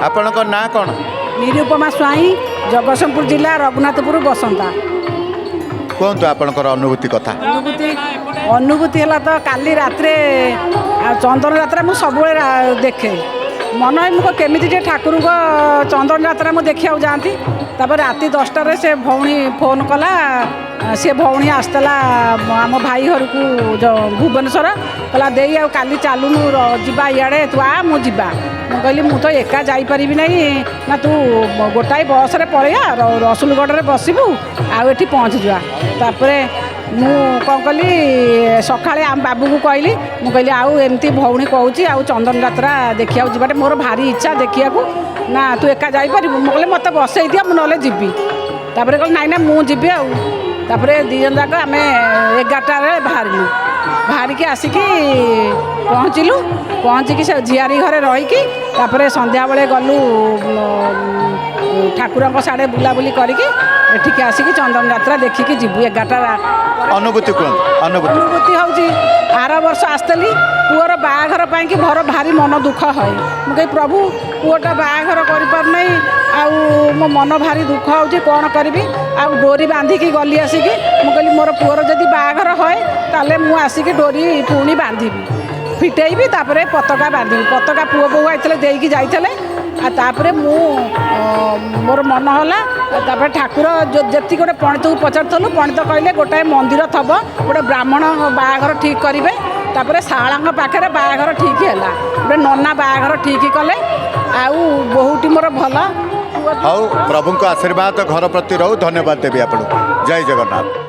ଆପଣଙ୍କ ନାଁ କ'ଣ? निरुपमा स्वाई जगतसिंहपुर जिला रघुनाथपुर बसंता। କୁହନ୍ତୁ ଆପଣଙ୍କର ଅନୁଭୂତି କଥା। अनुभूति है तो काली रात चंदन यात्रा मुझे सब देखे मन मुझे केमी ठाकुर को चंदन यात्रा मुझे देखा जाती राति 10टार से भौणी फोन कला सी भौणी आसला आम भाई घर को भुवनेश्वर कहला दे काली चलुनु जा इे तू आ मुझे कहली मु तो एका जापरि ना ना तू गोटाए बस रे पलैया रसुलगढ़ में बसबू आठी पहुँची जापर मु कौन कली सका आम बाबू को कहली मुझे आमती भौणी कहूँ चंदन यात्रा देखा जाटे मोर भारी इच्छा देखा ना तू एका जापर मुझे मत बसई दिया मुझे जीवी तापर कह नाई ना मुझे आपर दी जन जाक आम 11टार बाहरलु बाहरिकी आसिकी पहुँचलु पहुँचिकी से झियारी घरे रहीकि संध्या बेले गलु ठाकुर साड़े बुलाबुली करके एठिकी आसिकी चंदन यात्रा देखिकी जीवु 11टा अनुभूति अनुभूति हूँ आर वर्ष आसली पुअर बाघर पाई भर भारी मन दुख है मुझे प्रभु पुअटा बाघर करना मो मन भारी दुख हो कौन करी आ डोरी बांधिकी गली आसिकी मुझे मोर पुअर जदि बाघर है ताले मु आसिकी डोरी पुणी बांधिबी फिटेबी तापर पताका बांधिबी पताका पुओ बो आइतले देकी जाइतले तापर मु मोर मन होला तापर ठाकुर जेती गोटे पंडित को पचारूँ पंडित कहले गोटाए मंदिर थब गोटे ब्राह्मण बाघर ठीक करेंगे तापर शाला पाखे बाघर ठीक है गोटे नना बाघर ठीक कले आउ बहुटी मोर भल हाउ प्रभु आशीर्वाद घर प्रति रहू धन्यवाद देवी आपको जय जगन्नाथ।